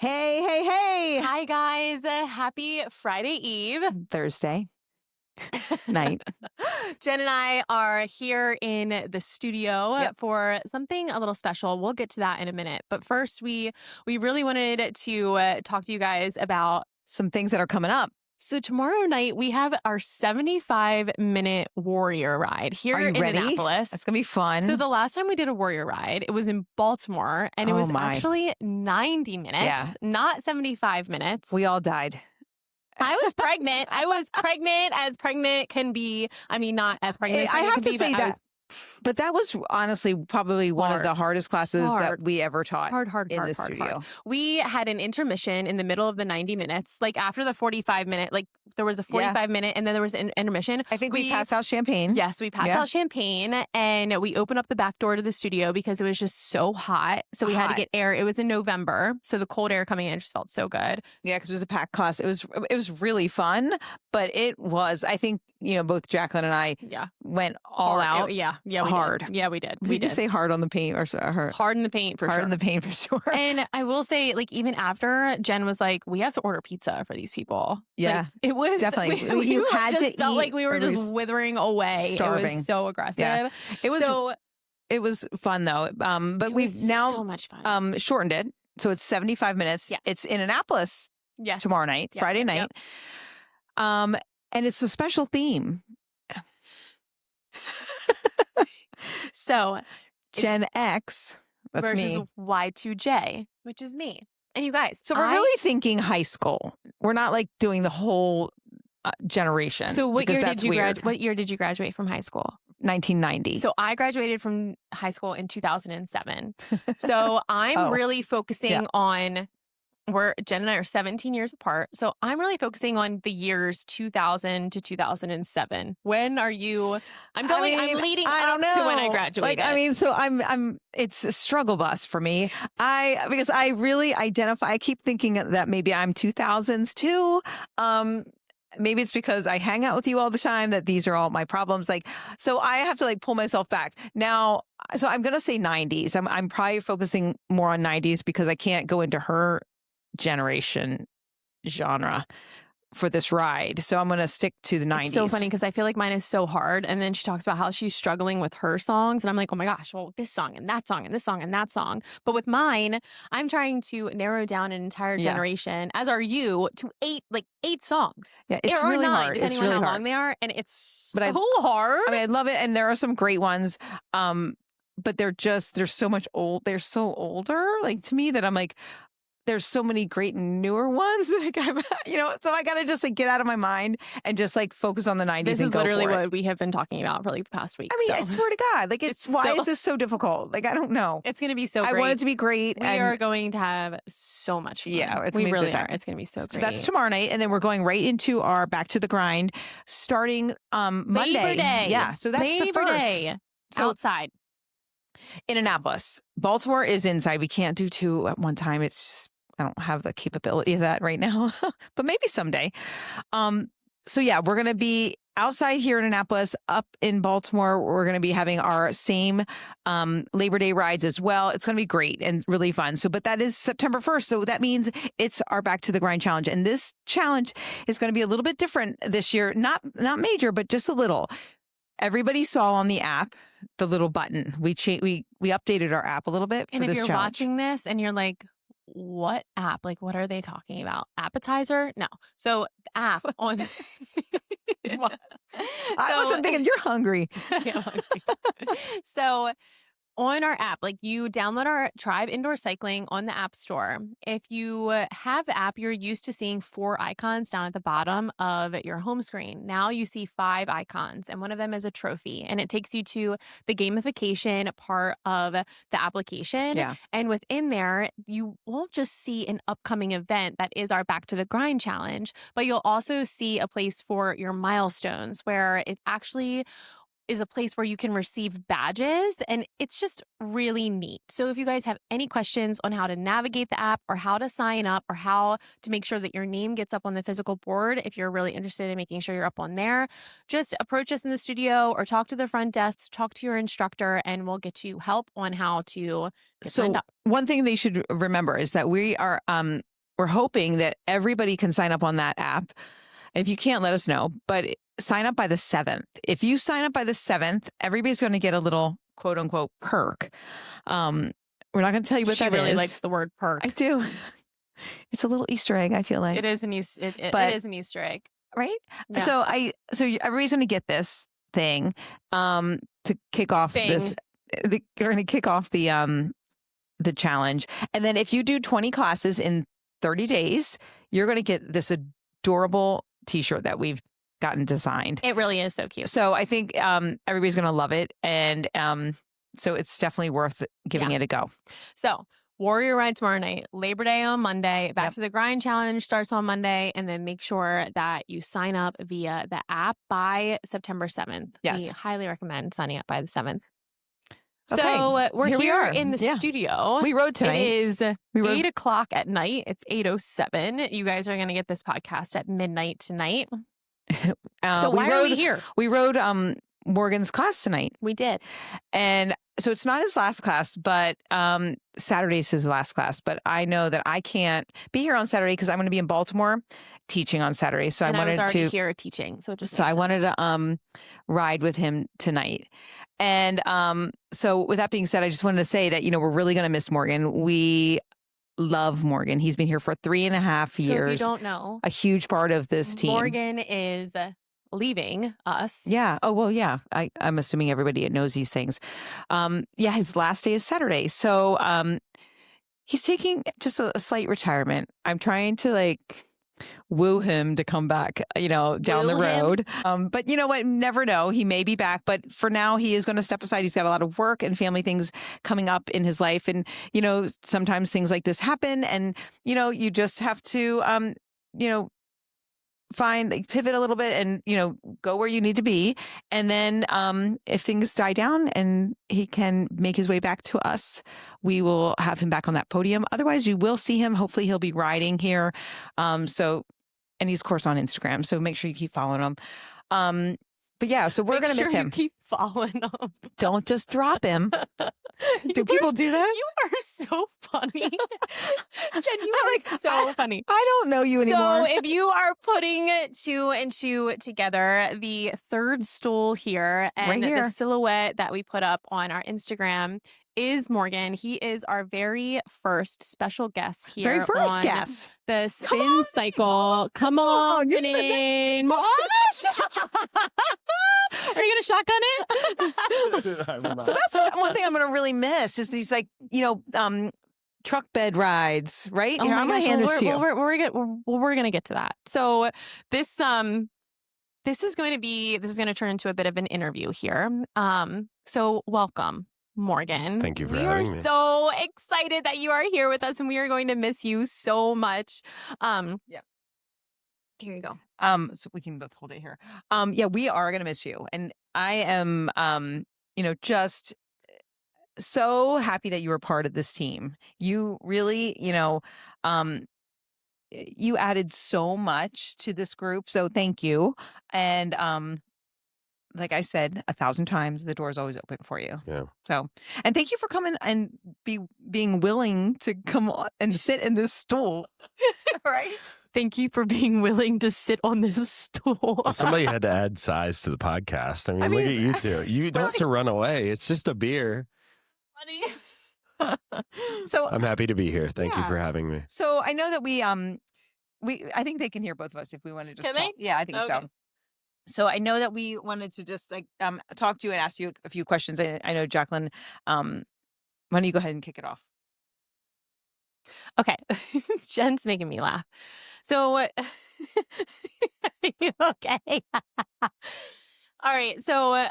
Hey, hey, hey. Hi, guys. Happy Friday Eve. Thursday night. Jen and I are here in the studio Yep. for something a little special. We'll get to that in a minute. But first, we really wanted to talk to you guys about. Some things that are coming up. So tomorrow night, we have our 75-minute Warrior ride here Are you in ready? Annapolis. That's going to be fun. So the last time we did a Warrior ride, it was in Baltimore, and it was actually 90 minutes, not 75 minutes. We all died. I was pregnant. I was pregnant as pregnant can be. I mean, not as pregnant as I pregnant have can to be, say but I that. was But that was honestly probably one of the hardest classes that we ever taught in the studio. We had an intermission in the middle of the 90 minutes. Like after the 45-minute, like there was a 45-minute and then there was an intermission. I think we passed out champagne. Yes, we passed out champagne and we opened up the back door to the studio because it was just so hot. So we had to get air. It was in November. So the cold air coming in just felt so good. Yeah, because it was a packed class. It was really fun, but it was, I think, both Jacqueline and I went all out. Hard. Yeah, we did. Did you say hard on the paint or hard in the paint for sure? Hard in the paint for sure. And I will say, like, even after Jen was like, we have to order pizza for these people. Yeah. Like, it was definitely. We had just to felt eat, like we were just withering away. Starving. It was so aggressive. Yeah. It was fun though. But we've now so much fun. Shortened it. So it's 75 minutes. Yeah. It's in Annapolis tomorrow night, Friday night. And it's a special theme. So Gen X versus me. Y2J, which is me. And you guys. So we're really thinking high school. We're not like doing the whole generation. So what year did you graduate? What year did you graduate from high school? 1990. So I graduated from high school in 2007. So I'm really focusing on. Jen and I are 17 years apart. So I'm really focusing on the years 2000 to 2007. When are you? I'm leading up to when I graduated. It's a struggle bus for me. Because I really identify, I keep thinking that maybe I'm 2000s too. Maybe it's because I hang out with you all the time that these are all my problems. So I have to pull myself back now. So I'm going to say 90s. I'm probably focusing more on 90s because I can't go into her generation genre for this ride. So I'm going to stick to the 90s. It's so funny because I feel like mine is so hard. And then she talks about how she's struggling with her songs. And I'm like, oh my gosh, well, this song and that song and this song and that song. But with mine, I'm trying to narrow down an entire generation, as are you, to eight songs. Yeah, it's really hard. Depending on how long they are. And it's hard. I mean, I love it. And there are some great ones. But they're so much old. They're so older, to me, that I'm like, there's so many great newer ones. So I got to just get out of my mind and just focus on the 90s. This is literally what we have been talking about for the past week. I mean, I swear to God, why is this so difficult? I don't know. It's going to be so great. I want it to be great. We are going to have so much fun. Yeah, we really are. It's going to be so great. So that's tomorrow night. And then we're going right into our Back to the Grind starting Monday. Labor Day. Yeah. So that's the first. Day. So, outside. In Annapolis. Baltimore is inside. We can't do two at one time. It's just, I don't have the capability of that right now, but maybe someday. So yeah, we're going to be outside here in Annapolis. Up in Baltimore, we're going to be having our same Labor Day rides as well. It's going to be great and really fun. But that is September 1st. So that means it's our Back to the Grind challenge. And this challenge is going to be a little bit different this year. Not major, but just a little. Everybody saw on the app the little button. We updated our app a little bit for and this if you're challenge. Watching this and you're like, what app? What are they talking about? Appetizer? No. So the app on. I wasn't thinking you're hungry. I'm hungry. So on our app, you download our Tribe Indoor Cycling on the App Store. If you have the app, you're used to seeing 4 icons down at the bottom of your home screen. Now you see 5 icons, and one of them is a trophy, and it takes you to the gamification part of the application. Yeah. And within there, you won't just see an upcoming event that is our Back to the Grind challenge, but you'll also see a place for your milestones where it actually is a place where you can receive badges, and it's just really neat. So if you guys have any questions on how to navigate the app or how to sign up or how to make sure that your name gets up on the physical board, if you're really interested in making sure you're up on there, just approach us in the studio or talk to the front desk, talk to your instructor, and we'll get you help on how to get signed up. One thing they should remember is that we are we're hoping that everybody can sign up on that app. And if you can't, let us know. But sign up by the 7th. If you sign up by the 7th, everybody's going to get a little quote unquote perk. We're not going to tell you what She that really is. likes the word perk. I do. It's a little Easter egg, I feel like. It is an Easter egg. Right? Yeah. So everybody's going to get this thing to kick off this. We're going to kick off the challenge. And then if you do 20 classes in 30 days, you're going to get this adorable t-shirt that we've gotten designed. It really is so cute. So I think everybody's going to love it. And so it's definitely worth giving it a go. So Warrior Ride tomorrow night, Labor Day on Monday, Back to the Grind Challenge starts on Monday, and then make sure that you sign up via the app by September 7th. Yes. We highly recommend signing up by the 7th. Okay. So we're here in the Yeah. studio. We rode tonight. It is 8 o'clock at night. It's 8:07. You guys are going to get this podcast at midnight tonight. So why are we here? We rode Morgan's class tonight. We did. And so it's not his last class, but Saturday's his last class. But I know that I can't be here on Saturday because I'm going to be in Baltimore teaching on Saturday. So and I wanted was already to here teaching. So I wanted to ride with him tonight. And so with that being said, I just wanted to say that, we're really going to miss Morgan. We love Morgan. He's been here for 3.5 years. So if you don't know, a huge part of this team. Morgan is leaving us. Yeah. Oh, well, yeah. I'm assuming everybody knows these things. His last day is Saturday. So he's taking just a slight retirement. I'm trying to woo him to come back, down the road. But you know what? Never know. He may be back. But for now, he is going to step aside. He's got a lot of work and family things coming up in his life. And, sometimes things like this happen. And, you just have to, pivot a little bit and, go where you need to be. And then if things die down and he can make his way back to us, we will have him back on that podium. Otherwise, you will see him. Hopefully he'll be riding here. And he's, of course, on Instagram. So make sure you keep following him. But yeah, so we're going to miss him. Keep following him. Don't just drop him. Do people do that? You are so funny. Jen, you are so funny. I don't know you anymore. So if you are putting 2 and 2 together, the third stool here and the silhouette that we put up on our Instagram is Morgan. He is our very first special guest here. Very first on guest. The spin cycle. Come on, in. Are you going to shotgun it? So that's one thing I'm going to really miss is these truck bed rides, right? Oh Here, I'm going to hand this to you. We're going to get to that. So this is going to turn into a bit of an interview here. So welcome, Morgan. Thank you for having me. We are so excited that you are here with us, and we are going to miss you so much. Yeah. Here you go. So we can both hold it here. We are going to miss you. And I am, just so happy that you were part of this team. You really, you added so much to this group. So thank you. And, like I said 1,000 times, the door is always open for you. Yeah. So, and thank you for coming and being willing to come on and sit in this stool. Right? Thank you for being willing to sit on this stool. Well, somebody had to add size to the podcast. I mean, look at you two. You don't have to run away. It's just a beer. Funny. So I'm happy to be here. Thank you for having me. So I know that I think they can hear both of us if we want to just Can talk. they? Yeah, I think so. So I know that we wanted to just talk to you and ask you a few questions. I know, Jacqueline, why don't you go ahead and kick it off? Okay. Jen's making me laugh. So, okay. All right. So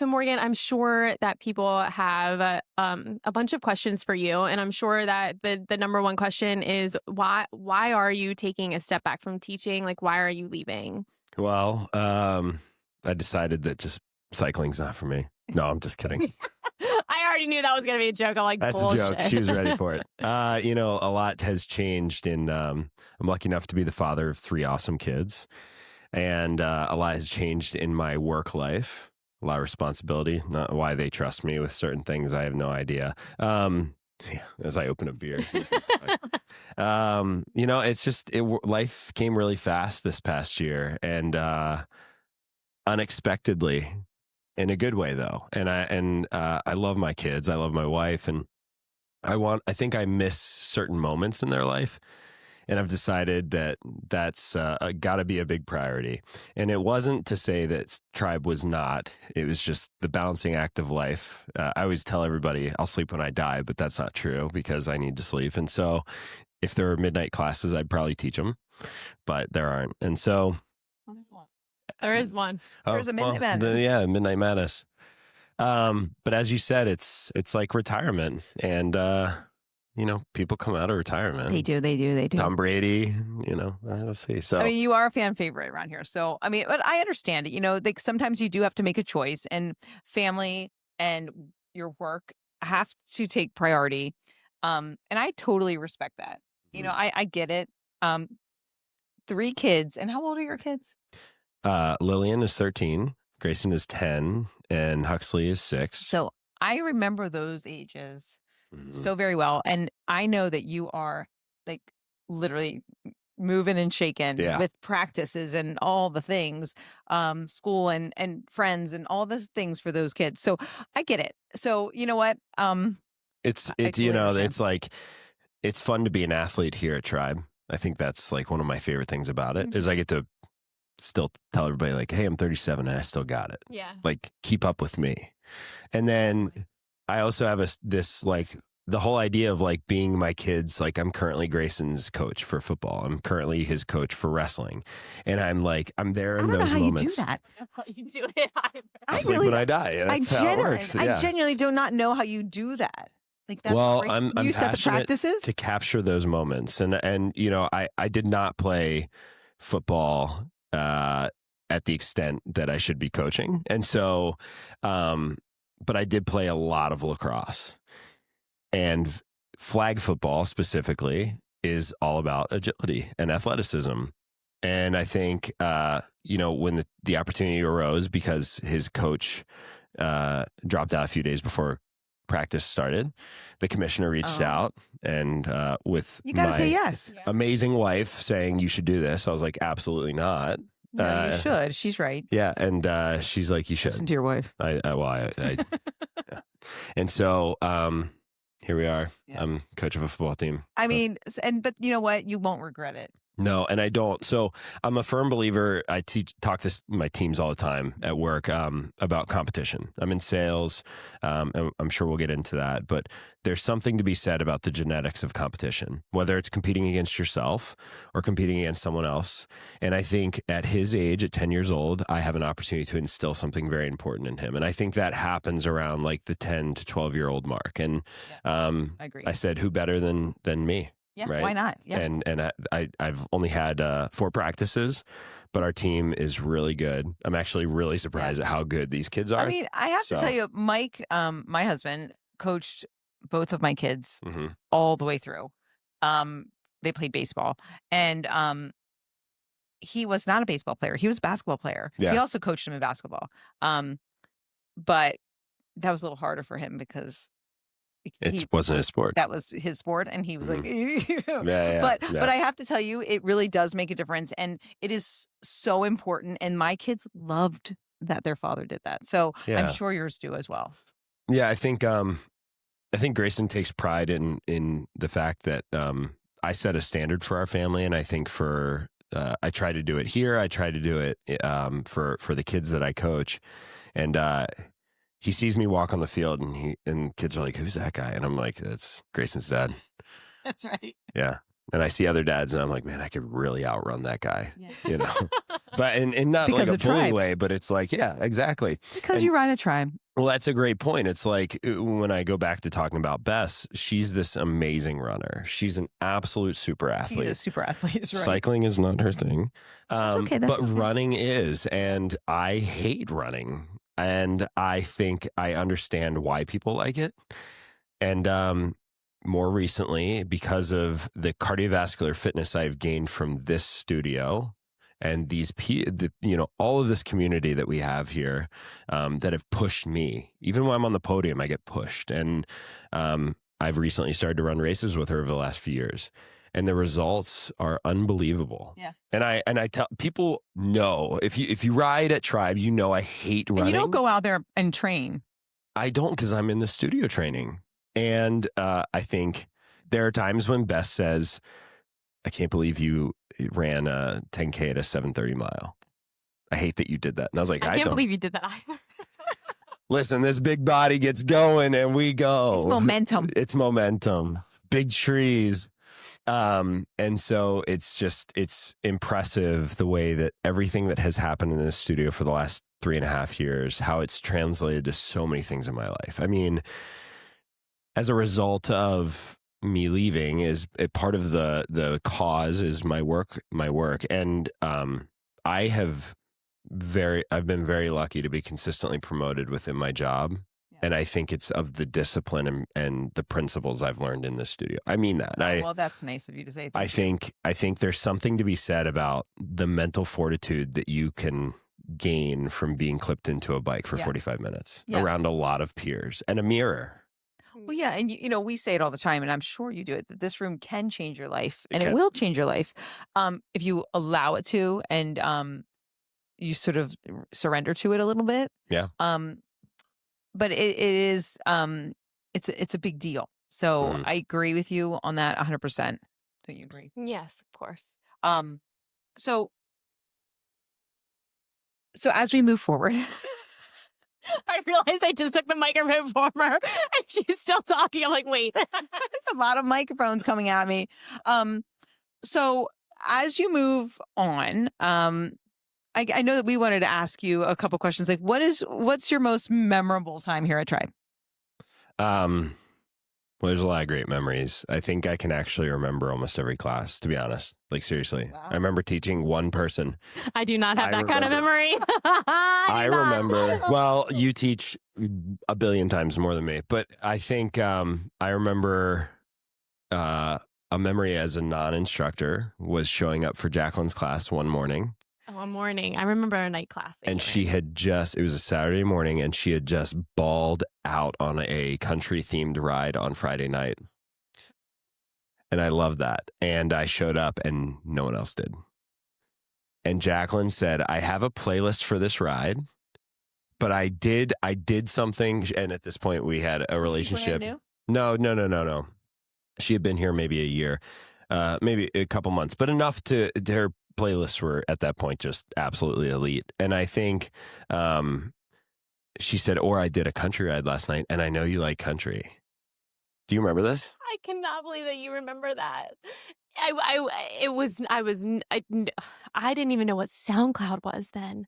Morgan, I'm sure that people have a bunch of questions for you, and I'm sure that the number one question is why are you taking a step back from teaching? Like, why are you leaving? Well, I decided that just cycling's not for me. No, I'm just kidding. I already knew that was going to be a joke. I'm like, that's bullshit. a joke. She was ready for it. A lot has changed I'm lucky enough to be the father of 3 awesome kids. And a lot has changed in my work life. A lot of responsibility. Not why they trust me with certain things, I have no idea. Yeah, as I open a beer. It's just life came really fast this past year, and unexpectedly, in a good way though. I love my kids. I love my wife, and I think I miss certain moments in their life. And I've decided that that's got to be a big priority. And it wasn't to say that Tribe was not. It was just the balancing act of life. I always tell everybody I'll sleep when I die, but that's not true because I need to sleep. And so if there were midnight classes, I'd probably teach them, but there aren't. And so There is one. There's a Midnight Madness. Yeah, Midnight Madness. But as you said, it's like retirement, and people come out of retirement. They do. Tom Brady, let's see. So I mean, you are a fan favorite around here. So I mean, but I understand it. Sometimes you do have to make a choice, and family and your work have to take priority. And I totally respect that. I get it. 3 kids, and how old are your kids? Lillian is 13, Grayson is 10, and Huxley is 6. So I remember those ages so very well. And I know that you are like literally moving and shaking with practices and all the things, school and friends and all those things for those kids. So I get it. So you know what? It's totally understand. it's like, it's fun to be an athlete here at Tribe. I think that's like one of my favorite things about it is I get to still tell everybody like, hey, I'm 37 and I still got it. Yeah. Like, keep up with me. And then I also have this like the whole idea of like being my kids. Like, I'm currently Grayson's coach for football. I'm currently his coach for wrestling. And I'm there in those moments. You do that. You do it. I sleep when I die. That's how it works. I genuinely do not know how you do that. Like, that's great. I'm you set the passionate practices to capture those moments. And I did not play football at the extent that I should be coaching. And so, but I did play a lot of lacrosse, and flag football specifically is all about agility and athleticism. And I think, when the opportunity arose because his coach dropped out a few days before practice started, the commissioner reached out and you got to say yes. Amazing wife saying you should do this. I was like, absolutely not. No, you should. She's right. Yeah, and she's like, you should Listen to your wife. Yeah. And so here we are. Yeah. I'm coach of a football team. I mean, but you know what? You won't regret it. No, and I don't. So I'm a firm believer. I talk this my teams all the time at work about competition. I'm in sales. And I'm sure we'll get into that. But there's something to be said about the genetics of competition, whether it's competing against yourself or competing against someone else. And I think at his age, at 10 years old, I have an opportunity to instill something very important in him. And I think that happens around like the 10 to 12-year-old mark. And I agree. I said, who better than me? Yeah, right? Why not? Yeah. And I've only had 4 practices, but our team is really good. I'm actually really surprised at how good these kids are. I mean, I have to tell you, Mike, my husband, coached both of my kids all the way through. They played baseball, and he was not a baseball player. He was a basketball player. Yeah. He also coached him in basketball. But that was a little harder for him because it wasn't his sport. That was his sport, and he was like, yeah. But I have to tell you, it really does make a difference, and it is so important. And my kids loved that their father did that, so I'm sure yours do as well. Yeah, I think Grayson takes pride in the fact that I set a standard for our family, and I think I try to do it here. I try to do it for the kids that I coach, and he sees me walk on the field, and kids are like, "Who's that guy?" And I'm like, "That's Grayson's dad." That's right. Yeah. And I see other dads, and I'm like, "Man, I could really outrun that guy." Yeah. But in not because like a bully Tribe way, but it's like, yeah, exactly. Because you ride a Tribe. Well, that's a great point. It's like when I go back to talking about Bess, she's this amazing runner. She's an absolute super athlete. She's a super athlete. Right. Cycling is not her thing. That's okay. But running is, and I hate running. And I think I understand why people like it. And more recently, because of the cardiovascular fitness I've gained from this studio and all of this community that we have here that have pushed me. Even when I'm on the podium, I get pushed. And I've recently started to run races with her over the last few years, and the results are unbelievable. Yeah. And I tell people, no, if you ride at Tribe, I hate running. And you don't go out there and train. I don't, because I'm in the studio training. And I think there are times when Beth says, I can't believe you ran a 10K at a 7:30 mile. I hate that you did that. And I was like, I can't believe you did that either. Listen, this big body gets going and we go. It's momentum. It's momentum. Big trees. And so it's impressive the way that everything that has happened in this studio for the last 3.5 years, how it's translated to so many things in my life. I mean, as a result of me leaving, is a part of the cause is my work. And I've been very lucky to be consistently promoted within my job. Yeah. And I think it's of the discipline and the principles I've learned in this studio. I mean that. Well, that's nice of you to say. I think there's something to be said about the mental fortitude that you can gain from being clipped into a bike for 45 minutes around a lot of peers and a mirror. Well, yeah. And, we say it all the time, and I'm sure you do it, that this room can change your life, and it will change your life if you allow it to, and you sort of surrender to it a little bit. Yeah. But it is, it's a big deal. So I agree with you on that 100%. Don't you agree? Yes, of course. So as we move forward, I realized I just took the microphone from her and she's still talking. I'm like, wait. It's a lot of microphones coming at me. So as you move on, I know that we wanted to ask you a couple questions. Like, what's your most memorable time here at Tribe? Well, there's a lot of great memories. I think I can actually remember almost every class, to be honest. Like, seriously. Wow. I remember teaching one person. I do not have that kind of memory. I remember. Well, you teach a billion times more than me. But I think I remember a memory as a non-instructor was showing up for Jacqueline's class one morning. One morning. I remember a night class. And it was a Saturday morning, and she had just bawled out on a country-themed ride on Friday night. And I loved that. And I showed up, and no one else did. And Jacqueline said, I have a playlist for this ride, but I did something. And at this point, we had a relationship. No. She had been here maybe a year, maybe a couple months, but enough to her playlists were at that point just absolutely elite. And I think she said, or I did a country ride last night, and I know you like country. Do you remember this? I cannot believe that you remember that. I didn't even know what SoundCloud was then.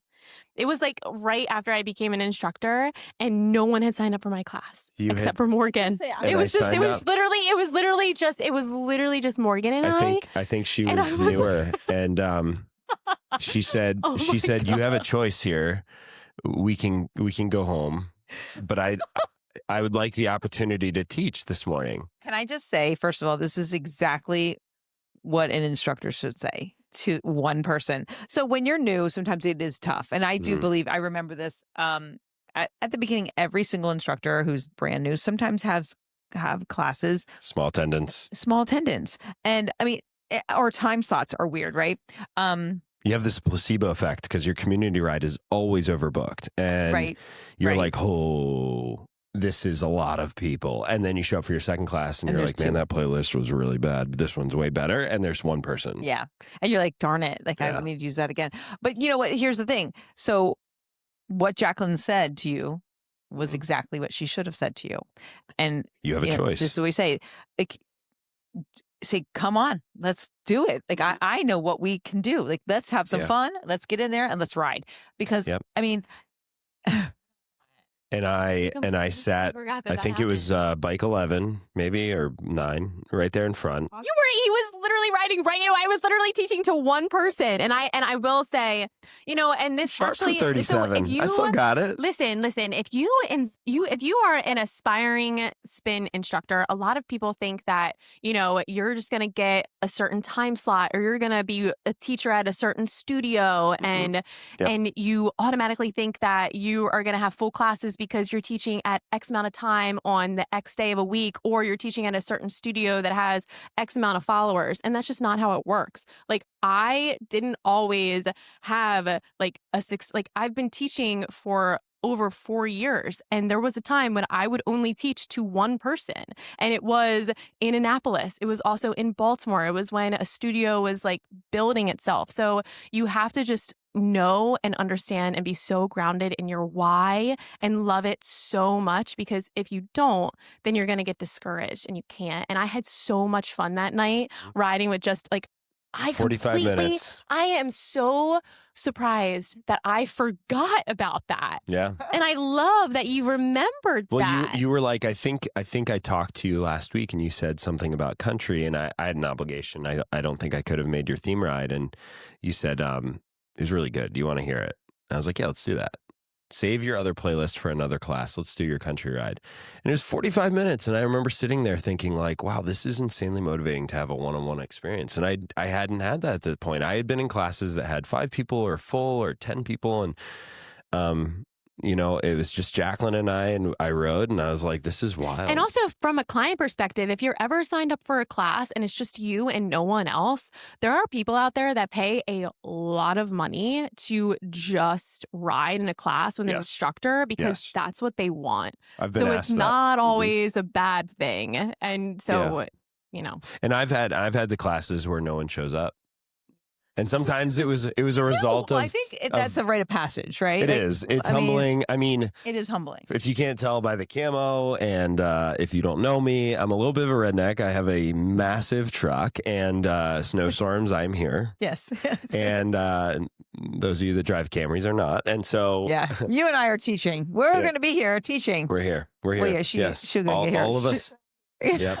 It was like right after I became an instructor, and no one had signed up for my class except for Morgan. It was literally just Morgan and I. I think she was newer, and she said, you have a choice here. We can go home, but I would like the opportunity to teach this morning. Can I just say, first of all, this is exactly what an instructor should say to one person. So when you're new, sometimes it is tough. And I do believe, I remember this at the beginning, every single instructor who's brand new sometimes have classes. Small attendance. And I mean, or time slots are weird, right? You have this placebo effect because your community ride is always overbooked. And you're like, oh, this is a lot of people. And then you show up for your second class and you're like, man, that playlist was really bad. This one's way better. And there's one person. Yeah. And you're like, darn it. Like, I need to use that again. But you know what? Here's the thing. So what Jacqueline said to you was exactly what she should have said to you. And you have a choice. This is what we say. Like, say, come on, let's do it. Like, I know what we can do. Like, let's have some fun. Let's get in there and let's ride. Because, I mean... And I sat, I think it was bike 11, maybe, or 9, right there in front. He was literally riding right. I was literally teaching to one person. And I will say, and this Sharp actually, for 37. So I still got it. Listen, if you are an aspiring spin instructor, a lot of people think that, you're just going to get a certain time slot, or you're going to be a teacher at a certain studio. And you automatically think that you are going to have full classes because you're teaching at X amount of time on the X day of a week, or you're teaching at a certain studio that has X amount of followers. And that's just not how it works. Like, I didn't always have like I've been teaching for over 4 years. And there was a time when I would only teach to one person. And it was in Annapolis. It was also in Baltimore. It was when a studio was like building itself. So you have to just know and understand and be so grounded in your why and love it so much, because if you don't, then you're going to get discouraged and you can't. And I had so much fun that night riding with just like, 45 minutes. I am so surprised that I forgot about that. Yeah. And I love that you remembered Well, that. you were like, I think I talked to you last week and you said something about country, and I had an obligation. I don't think I could have made your theme ride. And you said, it was really good. Do you want to hear it? I was like, yeah, let's do that. Save your other playlist for another class. Let's do your country ride. And it was 45 minutes. And I remember sitting there thinking like, wow, this is insanely motivating to have a one-on-one experience. And I hadn't had that at that point. I had been in classes that had 5 people or full or 10 people. And, it was just Jacqueline and I rode, and I was like, this is wild. And also from a client perspective, if you're ever signed up for a class and it's just you and no one else, there are people out there that pay a lot of money to just ride in a class with an instructor because that's what they want. I've been so asked it's not that. always a bad thing. And so, And I've had the classes where no one shows up. And sometimes it was a result of. I think that's a rite of passage, right? It is. It's humbling. I mean, it is humbling. If you can't tell by the camo, and if you don't know me, I'm a little bit of a redneck. I have a massive truck, and snowstorms, I'm here. Yes. And those of you that drive Camrys are not. And so. Yeah. You and I are teaching. We're going to be here teaching. We're here. We're here. Well, yeah, she'll get here. All of us. Yep.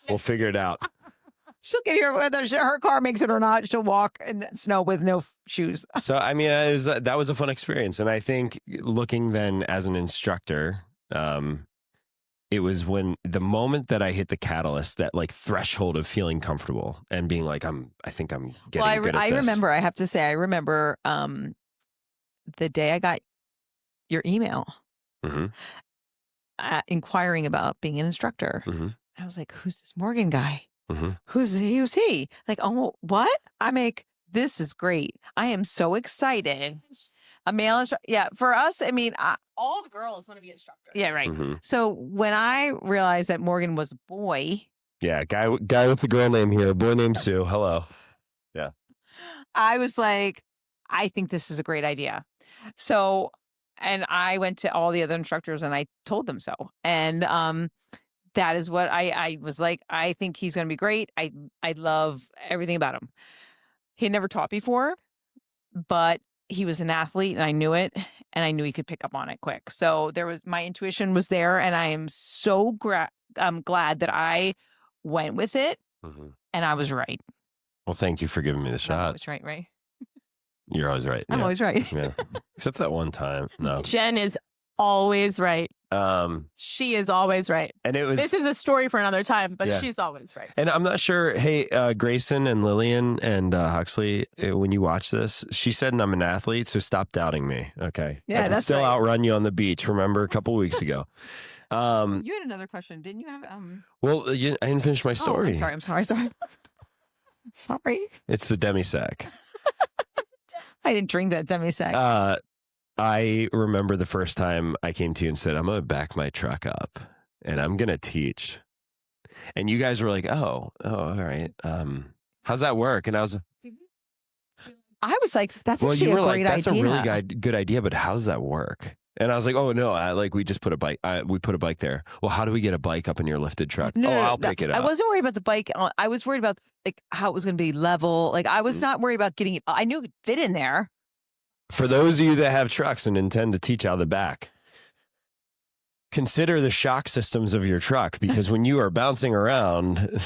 We'll figure it out. She'll get here whether her car makes it or not. She'll walk in the snow with no shoes. So, I mean, that was a fun experience. And I think looking then as an instructor, it was when the moment that I hit the catalyst, that like threshold of feeling comfortable and being like, I think I'm getting good at I this. remember, I have to say, I remember the day I got your email inquiring about being an instructor. I was like, who's this Morgan guy? Who's he? Like, oh, what? This is great. I am so excited. A male instructor. Yeah, for us, I mean, all the girls want to be instructors. Yeah, right. So when I realized that Morgan was a boy. Yeah, guy with the girl name here, boy named Sue. Hello. Yeah. I was like, I think this is a great idea. So, and I went to all the other instructors and I told them so. And that is what I was like. I think he's going to be great. I love everything about him. He had never taught before, but he was an athlete and I knew it, and I knew he could pick up on it quick. So my intuition was there, and I am so glad that I went with it, and I was right. Well, thank you for giving me the shot. I'm always right? You're always right. I'm always right. Yeah. Except that one time. No. Jen is always right. She is always right. And it was. This is a story for another time, but she's always right. And I'm not sure. Hey, Grayson and Lillian and Huxley, when you watch this, she said I'm an athlete, so stop doubting me. Okay. Yeah, I can that's still right. outrun you on the beach. Remember a couple weeks ago. You had another question, didn't you have? Well, I didn't finish my story. Oh, I'm sorry. Sorry. It's the demi-sec. I didn't drink that demi-sec. I remember the first time I came to you and said, I'm going to back my truck up and I'm going to teach. And you guys were like, oh, all right. How's that work? And I was like, that's actually you were a great like, that's idea. a really good idea, but how does that work? And I was like, oh no, we just put a bike. We put a bike there. Well, how do we get a bike up in your lifted truck? No, I'll pick it up. I wasn't worried about the bike. I was worried about like how it was going to be level. Like I was not worried about getting it. I knew it would fit in there. For those of you that have trucks and intend to teach out the back, consider the shock systems of your truck, because when you are bouncing around,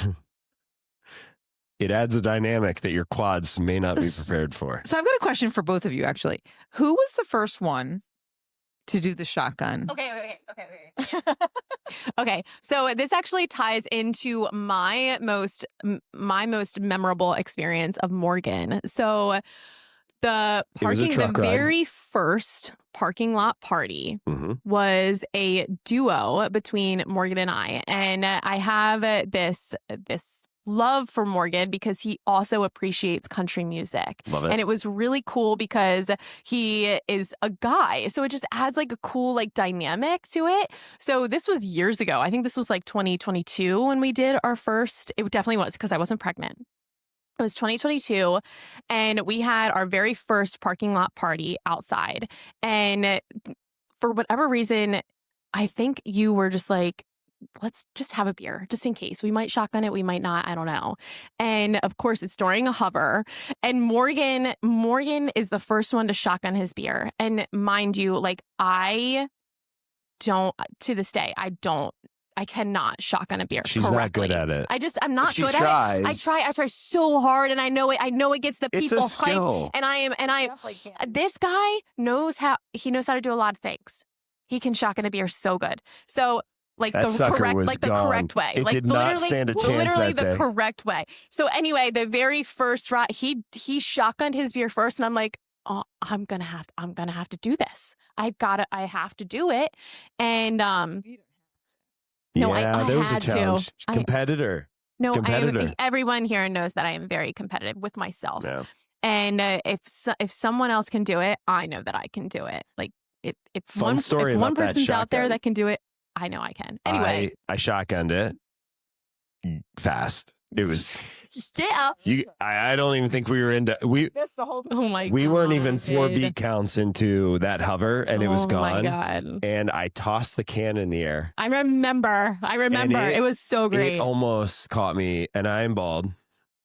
it adds a dynamic that your quads may not be prepared for. So I've got a question for both of you, actually. Who was the first one to do the shotgun? Okay. Okay. So this actually ties into my most memorable experience of Morgan. So the It was a parking, truck the ride. very first parking lot party Mm-hmm. was a duo between Morgan and I. And I have this love for Morgan because he also appreciates country music. Love it. And it was really cool because he is a guy. So it just adds like a cool like dynamic to it. So this was years ago. I think this was like 2022 when we did our first. It definitely was because I wasn't pregnant. It was 2022, and we had our very first parking lot party outside. And for whatever reason, I think you were just like, let's just have a beer just in case. We might shotgun it, we might not, I don't know. And of course, it's during a hover. And Morgan is the first one to shotgun his beer. And mind you, like I don't, to this day, I cannot shotgun a beer She's correctly. not good at it. I'm not She good tries. at it. I try so hard, and I know it gets the It's a people skill. hyped. And this guy knows how to do a lot of things. He can shotgun a beer so good. So like That sucker was the gone. correct way. It like did not stand a chance literally that the day. correct way. So anyway, the very first ride, he shotgunned his beer first, and I'm like, oh, I'm gonna have to do this. I have to do it. And no, yeah, I there was a had to. challenge. Competitor. no, Competitor. everyone here knows that I am very competitive with myself. No. And if someone else can do it, I know that I can do it. Like if Fun story if one about that person's out there shotgun. that can do it, I know I can. Anyway, I shotgunned it fast. It was yeah. I don't even think we were into Missed the whole Oh my god. we weren't even 4 beat counts into that hover, and it was Oh gone. my god. And I tossed the can in the air. I remember. It was so great. It almost caught me, and I am bald,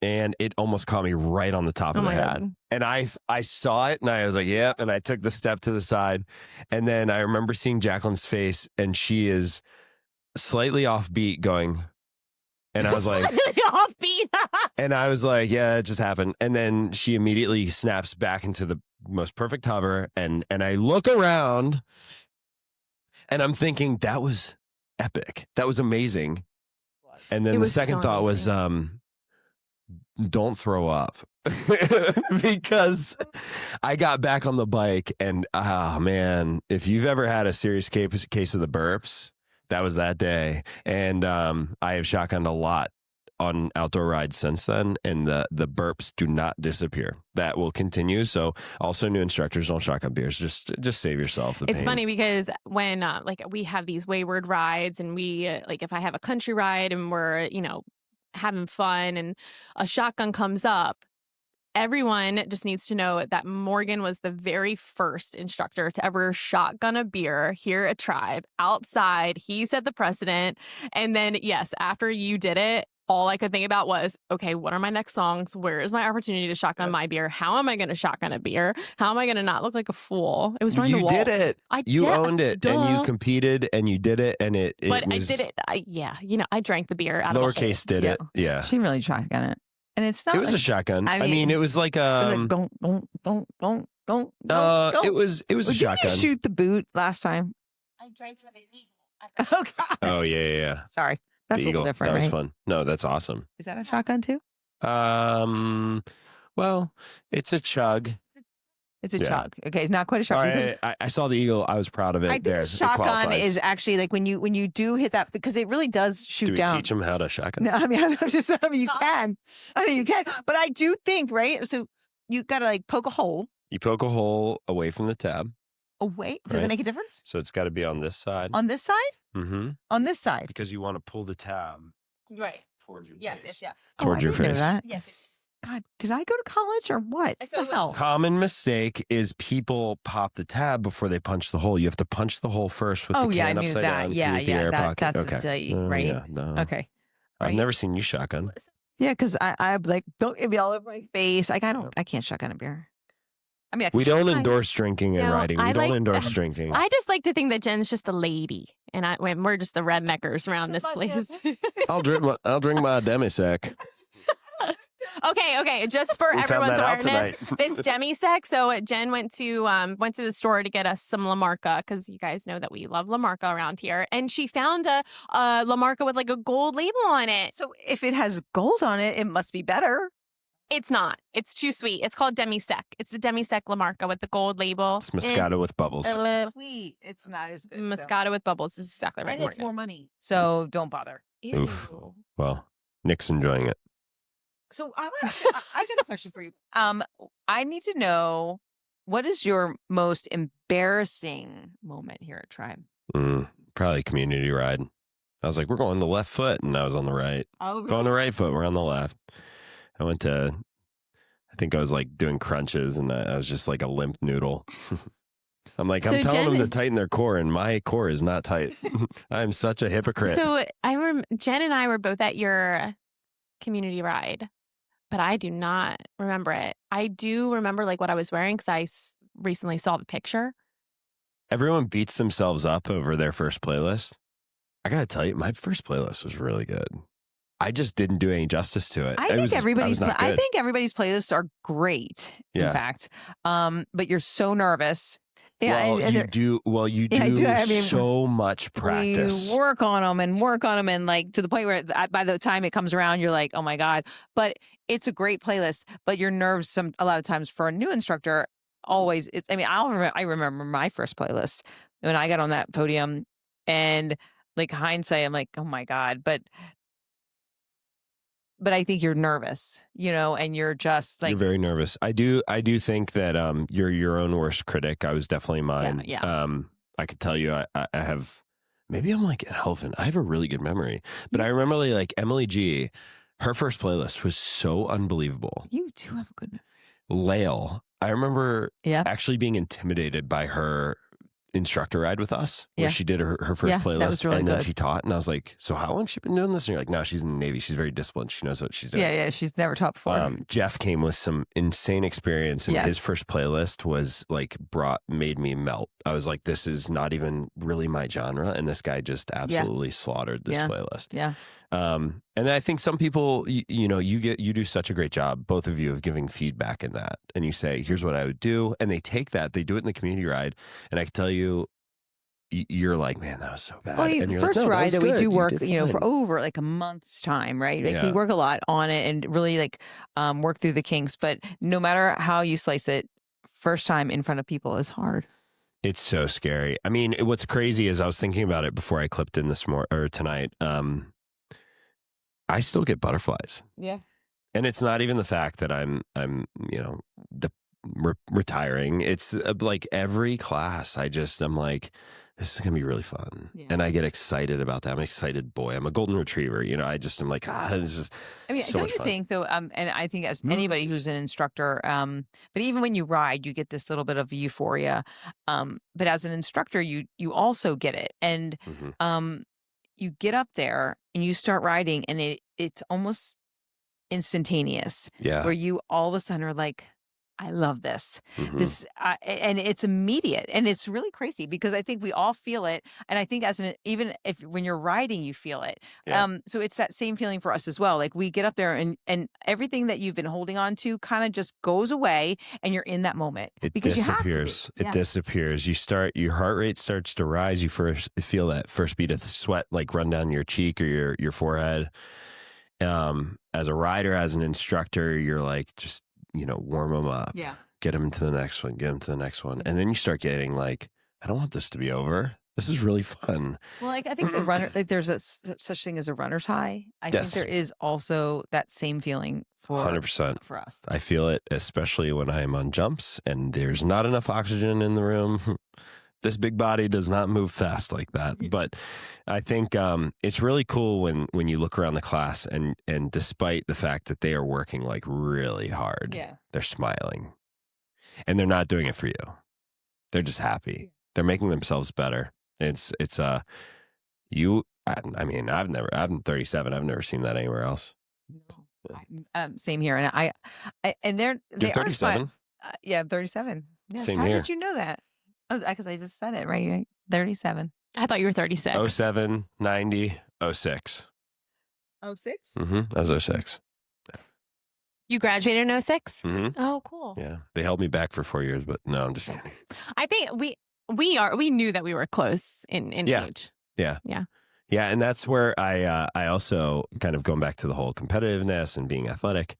and it almost caught me right on the top Oh of the my head. god. And I saw it, and I was like, "Yep." And I took the step to the side, and then I remember seeing Jacqueline's face, and she is slightly offbeat, going, and I was like, offbeat. and I was like, "Yeah, it just happened." And then she immediately snaps back into the most perfect hover, and I look around, and I'm thinking that was epic, that was amazing. And then It the was second so thought was, don't throw up. Because I got back on the bike, and oh man, if you've ever had a serious case of the burps, that was that day. And I have shotgunned a lot on outdoor rides since then, and the burps do not disappear. That will continue. So also, new instructors, don't shotgun beers. Just save yourself the pain. It's funny because when like we have these wayward rides, and we like if I have a country ride and we're having fun and a shotgun comes up, everyone just needs to know that Morgan was the very first instructor to ever shotgun a beer here at Tribe outside. He set the precedent. And then, yes, after you did it, all I could think about was, okay, what are my next songs? Where is my opportunity to shotgun my beer? How am I going to shotgun a beer? How am I going to not look like a fool? It was during the waltz. You did it. You owned it, and you competed, and you did it, and it But was, I did it. I drank the beer out of lowercase did it. Yeah. She really shotgun it. And it's not It was like, a shotgun. I I mean, it was like it was like, don't. it was a Didn't shotgun. you shoot the boot last time? I drank from an eagle. Oh God. Oh yeah. Sorry. That's The a little eagle. different, That was right? fun. No, that's awesome. Is that a shotgun too? Well, it's a chug. It's a Yeah. chug. Okay, it's not quite a All shotgun. right, I saw the eagle. I was proud of it. I think there, a it shotgun qualifies. is actually like when you do hit that, because it really does shoot Do we down. teach them how to shotgun? No, you can. You can. But I do think, right? So you got to like poke a hole You poke a hole away from the tab, away. Does Right. it make a difference? so it's got to be on this side. On this side? Mm-hmm. On this side? Because you want to pull the tab Right. towards your Yes, face. yes, yes. Towards I your didn't know face. that. Yes, yes, yes. God, did I go to college or what? So What the hell? Common mistake is people pop the tab before they punch the hole. You have to punch the hole first with Oh, the yeah, I can knew upside that. down. Yeah, create the yeah, air that- pocket. that's okay. right? Yeah, no. Okay. I've right. never seen you shotgun. Yeah, because I'm like, don't get me all over my face. Like, I can't shotgun a beer. I mean, I can We don't shotgun- endorse drinking and No, riding. We I don't like- endorse drinking. I just like to think that Jen's just a lady, and we're just the redneckers around this So much place. I'll drink my demi-sec. Okay. Just for We found everyone's that out awareness, tonight. this demi-sec. So Jen went to the store to get us some La Marca, because you guys know that we love La Marca around here, and she found a La Marca with like a gold label on it. So if it has gold on it, it must be better. It's not. It's too sweet. It's called demi-sec. It's the demi-sec La Marca with the gold label. It's Moscato with bubbles. Sweet. It's not as good. Moscato with bubbles is exactly right. And it's more money. So don't bother. Oof. Well, Nick's enjoying it. So I got a question for you. I need to know, what is your most embarrassing moment here at Tribe? Probably community ride. I was like, we're going the left foot, and I was on the right. Oh, really? Going the right foot, we're on the left. I went to, I think I was like doing crunches, and I was just like a limp noodle. I'm like, I'm telling them to tighten their core, and my core is not tight. I'm such a hypocrite. So Jen and I were both at your community ride, but I do not remember it. I do remember like what I was wearing because I recently saw the picture. Everyone beats themselves up over their first playlist. I gotta tell you, my first playlist was really good. I just didn't do any justice to it. I think everybody's playlists are great, in fact. But you're so nervous. Yeah, you do so much practice. You work on them and like to the point where by the time it comes around, you're like, oh my God. But it's a great playlist. But your nerves, a lot of times for a new instructor, always. I remember my first playlist when I got on that podium, and like hindsight, I'm like, oh my God. But I think you're nervous, and you're just like, you're very nervous. I do think that you're your own worst critic. I was definitely mine. Yeah. I could tell you I have, maybe I'm like an elephant. I have a really good memory. But I remember like Emily G, her first playlist was so unbelievable. You do have a good memory. Lael, I remember actually being intimidated by her instructor ride with us, where she did her first playlist, that was really and then good. she taught, and I was like, so how long has she been doing this? And you're like, no, she's in the Navy, she's very disciplined, she knows what she's doing. Yeah, she's never taught before. Jeff came with some insane experience, and his first playlist was like made me melt. I was like, this is not even really my genre, and this guy just absolutely slaughtered this playlist. Yeah. And I think some people, you do such a great job, both of you, of giving feedback in that. And you say, here's what I would do. And they take that, they do it in the community ride. And I can tell you, you're like, man, that was so bad. Well, and first ride that we do work, fine. for over like a month's time, right? Like we work a lot on it and really like work through the kinks. But no matter how you slice it, first time in front of people is hard. It's so scary. I mean, what's crazy is I was thinking about it before I clipped in tonight. I still get butterflies. Yeah. And it's not even the fact that I'm retiring. It's like every class, I'm like, this is going to be really fun. Yeah. And I get excited about that. I'm an excited boy. I'm a golden retriever. I'm like, this is so don't much you fun. think though, and I think as anybody who's an instructor, but even when you ride, you get this little bit of euphoria. But as an instructor, you also get it. And you get up there and you start riding, and it's almost instantaneous. Yeah. Where you all of a sudden are like, I love this. This and it's immediate, and it's really crazy because I think we all feel it, and I think even if when you're riding, you feel it. Yeah. So it's that same feeling for us as well. Like we get up there, and everything that you've been holding on to kind of just goes away, and you're in that moment. It because disappears. You have to be. It disappears. Your heart rate starts to rise. You first feel that first beat of the sweat like run down your cheek or your forehead. As a rider, as an instructor, you're like just warm them up. Yeah. Get them to the next one. Get them to the next one. And then you start getting like, I don't want this to be over. This is really fun. Well, like I think the runner, like there's such thing as a runner's high. I think there is also that same feeling for 100% for us. I feel it, especially when I'm on jumps and there's not enough oxygen in the room. This big body does not move fast like that. But I think it's really cool when you look around the class and despite the fact that they are working like really hard, they're smiling. And they're not doing it for you. They're just happy. They're making themselves better. I'm 37. I've never seen that anywhere else. No. Same here. And they're 37? Yeah, I'm 37. Yeah. Same How here. did you know that? Oh, because I just said it, right? 37. I thought you were 36. 07, 90, 06. 06? I was 06. You graduated in 06? Mm-hmm. Oh, cool. Yeah. They held me back for 4 years, but no, I'm just kidding. I think we knew that we were close in age. Yeah. And that's where I also kind of going back to the whole competitiveness and being athletic.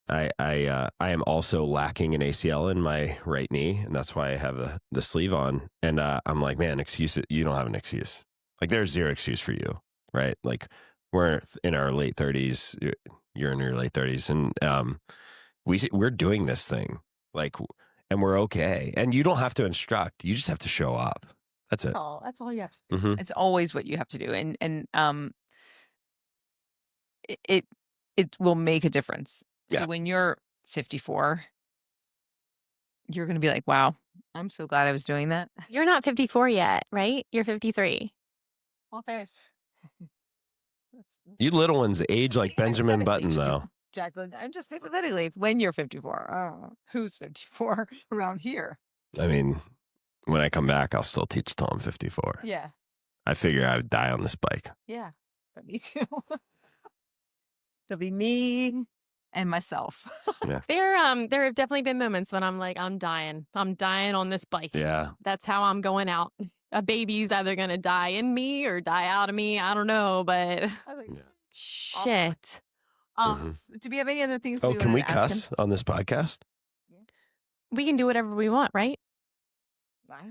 I am also lacking an ACL in my right knee, and that's why I have the sleeve on. And I'm like, man, you don't have an excuse. Like, there's zero excuse for you, right? Like, we're in our late 30s. You're in your late 30s, and we're doing this thing, like, and we're okay. And you don't have to instruct. You just have to show up. That's it. That's all you have to do. Mm-hmm. It's always what you have to do. And it will make a difference. Yeah. So when you're 54, you're going to be like, wow, I'm so glad I was doing that. You're not 54 yet, right? You're 53. Well, thanks. You little ones age like Benjamin Button, though. Jacqueline, I'm just hypothetically, when you're 54, who's 54 around here? I mean, when I come back, I'll still teach till I'm 54. Yeah. I figure I would die on this bike. Yeah. But me too. It'll be me and myself. There have definitely been moments when I'm like, I'm dying on this bike. Yeah. That's how I'm going out. A baby's either gonna die in me or die out of me. I don't know, but shit. Do we have any other things? Oh, can we wanted to ask cuss on this podcast? We can do whatever we want, right?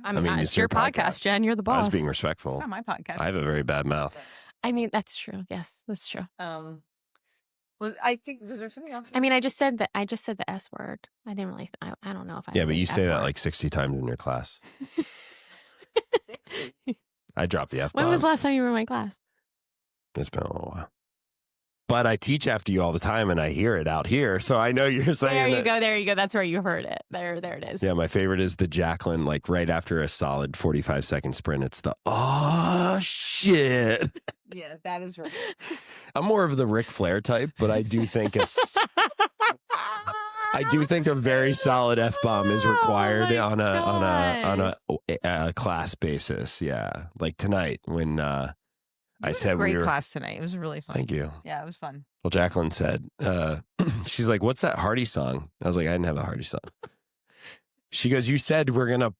I mean, it's your podcast, Jen. You're the boss. I was being respectful. It's not my podcast. I have a very bad mouth. I mean, that's true. Yes, that's true. I think was there something else? I mean, I just said the S word. I didn't really. I don't know if I. Yeah, but you say that like 60 times in your class. I dropped the F-bomb. When was the last time you were in my class? It's been a little while. But I teach after you all the time, and I hear it out here, so I know you're saying There you go. That's where you heard it. There it is. Yeah, my favorite is the Jacqueline, like right after a solid 45-second sprint. It's the, oh, shit. Yeah, that is right. I'm more of the Ric Flair type, but I do think a very solid F-bomb is required on a class basis. Yeah, like tonight when I said great class tonight. It was really fun. Thank you. Yeah, it was fun. Well, Jacqueline said, she's like, "What's that Hardy song?" I was like, "I didn't have a Hardy song." She goes, "You said we're gonna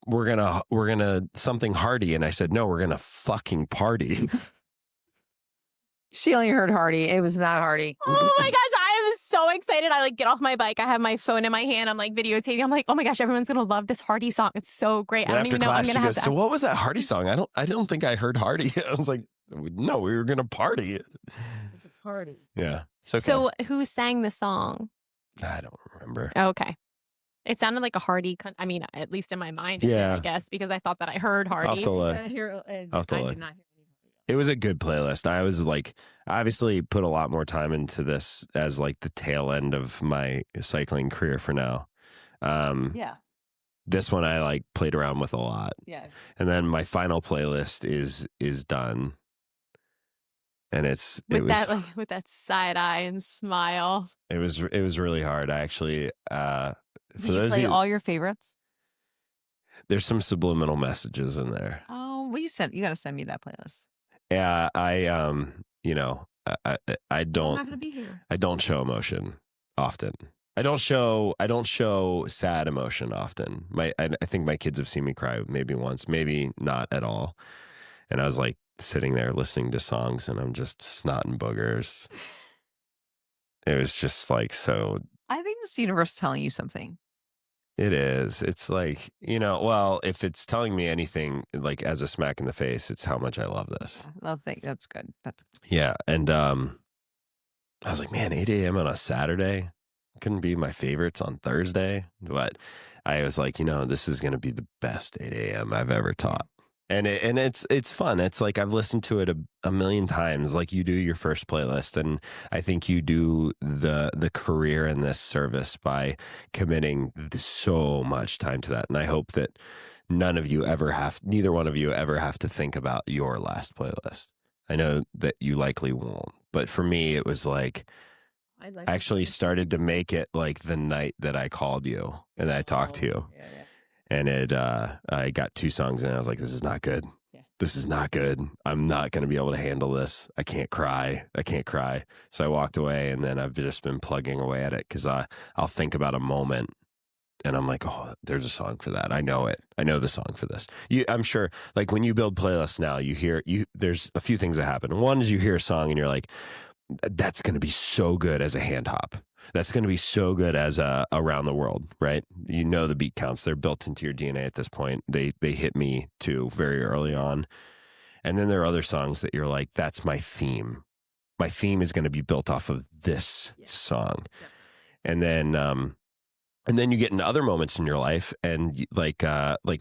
something Hardy," and I said, "No, we're gonna fucking party." She only heard Hardy. It was not Hardy. Oh my gosh, I am so excited. I like get off my bike. I have my phone in my hand. I'm like videotaping. I'm like, oh my gosh, everyone's gonna love this Hardy song. It's so great. And I don't even know. Class, I'm gonna have to. So what was that Hardy song? I don't think I heard Hardy. I was like, no, we were gonna party. It's a party. Yeah. Okay. So who sang the song? I don't remember. Okay. It sounded like a Hardy. I mean, at least in my mind, it did, I guess, because I thought that I heard Hardy. I'll have to look. I did look. not hear any. It was a good playlist. I was like, obviously put a lot more time into this as like the tail end of my cycling career for now. Yeah. This one I like played around with a lot. Yeah. And then my final playlist is done. And with that side eye and smile. It was really hard. I actually Do you play all your favorites? There's some subliminal messages in there. Oh, well, you got to send me that playlist. Yeah, I I don't. I'm not gonna be here. I don't show emotion often. I don't show sad emotion often. I think my kids have seen me cry maybe once, maybe not at all. And I was like sitting there listening to songs, and I'm just snotting boogers. It was just like so. I think it's the universe telling you something. It is. It's like, well, if it's telling me anything like as a smack in the face, it's how much I love this. That's good. Yeah. And I was like, man, 8 a.m. on a Saturday couldn't be my favorites on Thursday. But I was like, this is going to be the best 8 a.m. I've ever taught. And it's fun. It's like I've listened to it a million times, like you do your first playlist, and I think you do the career in this service by committing so much time to that. And I hope that neither one of you ever have to think about your last playlist. I know that you likely won't, but for me, it was like I actually started to make it like the night that I called you and I talked to you. Yeah. And I got 2 songs and I was like, this is not good. Yeah. This is not good. I'm not going to be able to handle this. I can't cry. So I walked away, and then I've just been plugging away at it because I'll think about a moment and I'm like, oh, there's a song for that. I know it. I know the song for this. I'm sure like when you build playlists now, there's a few things that happen. One is you hear a song and you're like, that's going to be so good as a hand hop. That's going to be so good as around the world, right? You know the beat counts; they're built into your DNA at this point. They hit me too very early on, and then there are other songs that you're like, that's my theme. My theme is going to be built off of this song, and then you get into other moments in your life, and like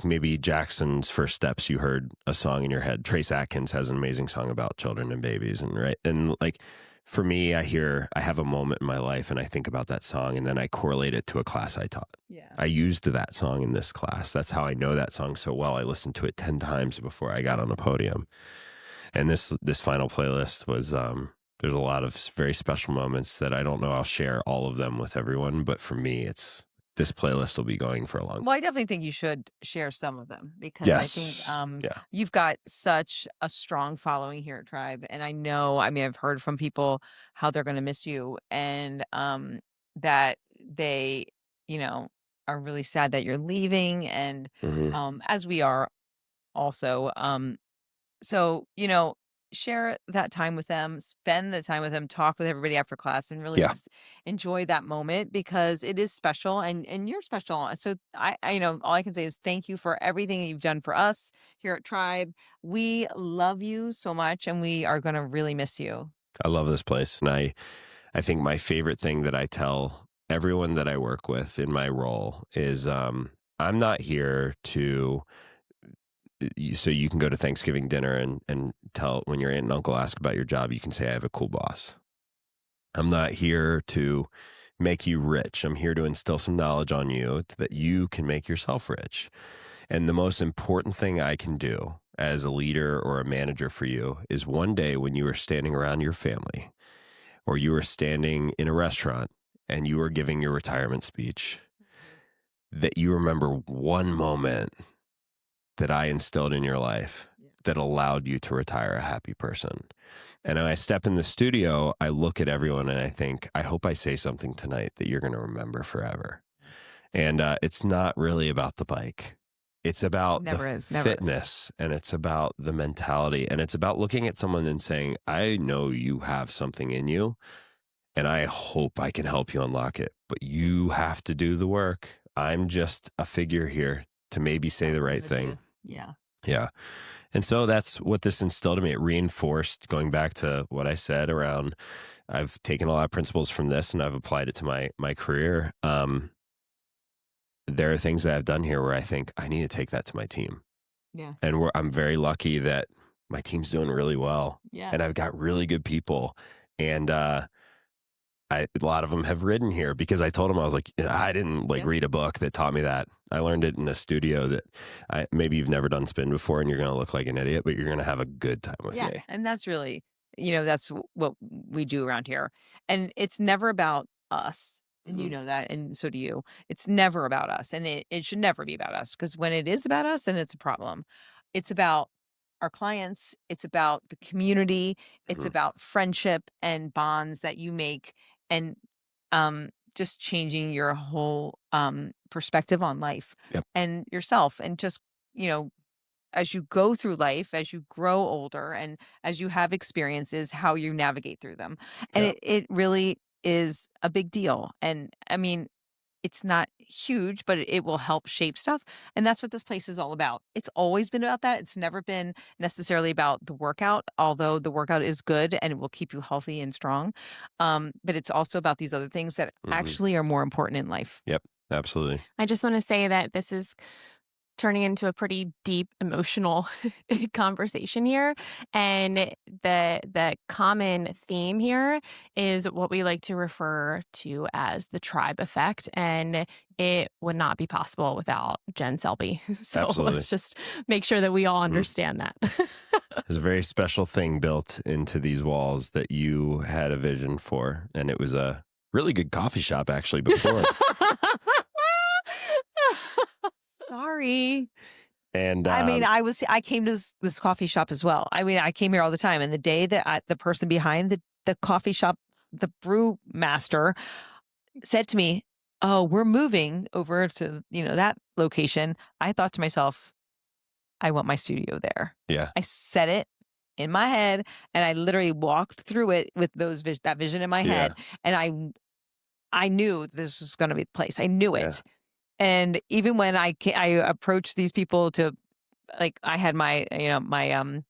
maybe Jackson's First Steps. You heard a song in your head. Trace Atkins has an amazing song about children and babies, and like for me, I have a moment in my life, and I think about that song, and then I correlate it to a class I taught. Yeah. I used that song in this class. That's how I know that song so well. I listened to it 10 times before I got on a podium, and this final playlist was. There's a lot of very special moments that I don't know I'll share all of them with everyone, but for me, this playlist will be going for a long time. Well, I definitely think you should share some of them because I think Yeah. you've got such a strong following here at Tribe. And I know, I mean, I've heard from people how they're going to miss you and that they, you know, are really sad that you're leaving. And Mhm. as we are also. So, share that time with them, spend the time with them, talk with everybody after class and really Yeah. just enjoy that moment because it is special and you're special. So all I can say is thank you for everything that you've done for us here at Tribe. We love you so much and we are going to really miss you. I love this place. And I think my favorite thing that I tell everyone that I work with in my role is I'm not here to so you can go to Thanksgiving dinner and tell when your aunt and uncle ask about your job, you can say, I have a cool boss. I'm not here to make you rich. I'm here to instill some knowledge on you that you can make yourself rich. And the most important thing I can do as a leader or a manager for you is one day when you are standing around your family or you are standing in a restaurant and you are giving your retirement speech, that you remember one moment that I instilled in your life that allowed you to retire a happy person. And when I step in the studio, I look at everyone and I think, I hope I say something tonight that you're going to remember forever. And it's not really about the bike. It's about Never the is, never is. fitness and it's about the mentality and it's about looking at someone and saying, I know you have something in you and I hope I can help you unlock it, but you have to do the work. I'm just a figure here to maybe say the right thing. Yeah. Yeah. And so that's what this instilled in me. It reinforced going back to what I said around I've taken a lot of principles from this and I've applied it to my career. There are things that I've done here where I think I need to take that to my team. Yeah. And I'm very lucky that my team's doing really well. Yeah. And I've got really good people. And a lot of them have ridden here because I told them, I was like, I didn't read a book that taught me that. I learned it in a studio that maybe you've never done spin before and you're going to look like an idiot, but you're going to have a good time with me. And that's really, that's what we do around here. And it's never about us. And you know that, and so do you. It's never about us, and it should never be about us because when it is about us, then it's a problem. It's about our clients. It's about the community. It's Mhm. about friendship and bonds that you make, and just changing your whole perspective on life Yep. and yourself, and just as you go through life, as you grow older, and as you have experiences, how you navigate through them. And Yeah. it really is a big deal. And I mean, it's not huge, but it will help shape stuff. And that's what this place is all about. It's always been about that. It's never been necessarily about the workout, although the workout is good and it will keep you healthy and strong. But it's also about these other things that Mhm. actually are more important in life. Yep. Absolutely. I just want to say that this is turning into a pretty deep emotional conversation here, and the common theme here is what we like to refer to as the tribe effect, and it would not be possible without Jen Selby. So Absolutely. let's just make sure that we all understand that. There's a very special thing built into these walls that you had a vision for, and it was a really good coffee shop actually before. Sorry. And I mean, I came to this coffee shop as well. I mean, I came here all the time. And the day that the person behind the coffee shop, the brew master, said to me, "Oh, we're moving over to that location." I thought to myself, "I want my studio there." yeah, I said it in my head, and I literally walked through it with that vision in my head, and I knew this was going to be the place. I knew Yeah. it. And even when I approached these people to, like, I had my, my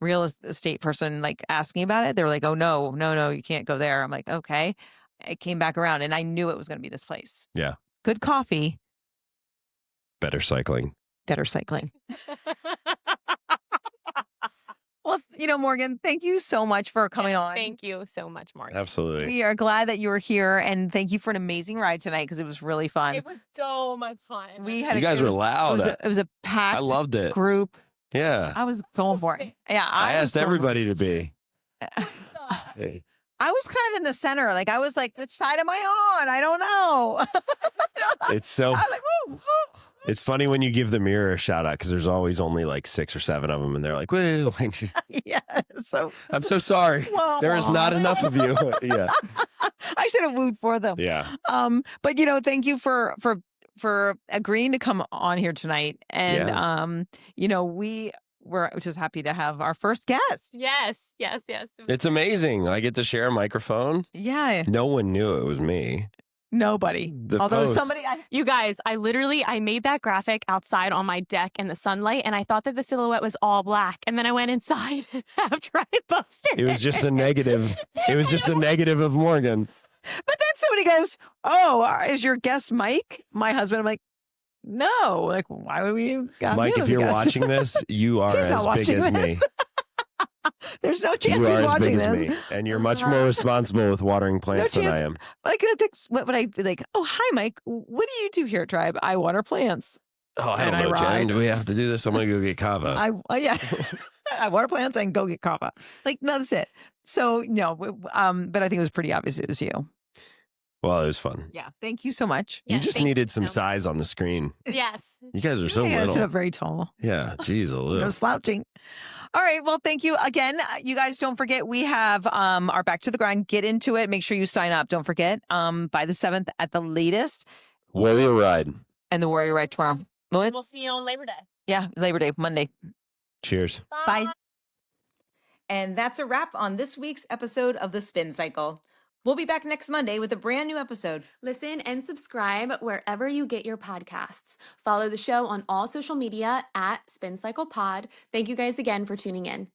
real estate person like asking about it. They were like, "Oh no, no, no, you can't go there." I'm like, "Okay." It came back around, and I knew it was going to be this place. Yeah. Good coffee, Better cycling. better cycling. Well, Morgan, thank you so much for coming Yes, on. thank you so much, Morgan. Absolutely. We are glad that you were here, and thank you for an amazing ride tonight because it was really fun. It was so much fun. We had You guys were It loud. was a packed I loved it. group. Yeah. I was going for it. Yeah, I was asked going for it. everybody to be. Hey. I was kind of in the center. Like, I was like, which side am I on? I don't know. It's so. I was like, woo, woo. It's funny when you give the mirror a shout out because there's always only like 6 or 7 of them, and they're like, "Well, Yeah. So I'm so sorry. There is not enough of you." Yeah. I should have wooed for them. Yeah. But thank you for agreeing to come on here tonight. And we were just happy to have our first guest. Yes. It's amazing. I get to share a microphone. Yeah. No one knew it was me. Nobody. The Although post. somebody You guys, I made that graphic outside on my deck in the sunlight, and I thought that the silhouette was all black. And then I went inside after I posted It was just a negative. It was just a negative of Morgan. But then somebody goes, "Oh, is your guest Mike?" My husband. I'm like, "No." Like, why would we? Mike, if you're watching this, you are He's not as big watching as me. this. There's no chance You he's are as watching big as this. me, and you're much more responsible with watering plants than I chance. am. Like, what would I be like? "Oh, hi, Mike. What do you do here at Tribe?" "I water plants." Oh, I And don't I know, Jen. ride. Do we have to do this? I'm gonna go get kava. Yeah. I water plants and go get kava. Like, no, that's it. So no, but I think it was pretty obvious it was you. Well, it was fun. Yeah. Thank you so much. You Yes, just thank you needed some so size on the screen. Yes. You guys are so I sit little. up very tall. Yeah, geez, a No little. slouching. All right. Well, thank you again. You guys don't forget we have our Back to the Grind. Get into it. Make sure you sign up. Don't forget by the 7th at the latest. Warrior ride. And the Warrior Ride tomorrow. What? We'll see you on Labor Day. Yeah, Labor Day, Monday. Cheers. Bye. And that's a wrap on this week's episode of The Spin Cycle. We'll be back next Monday with a brand new episode. Listen and subscribe wherever you get your podcasts. Follow the show on all social media at Spin Cycle Pod. Thank you guys again for tuning in.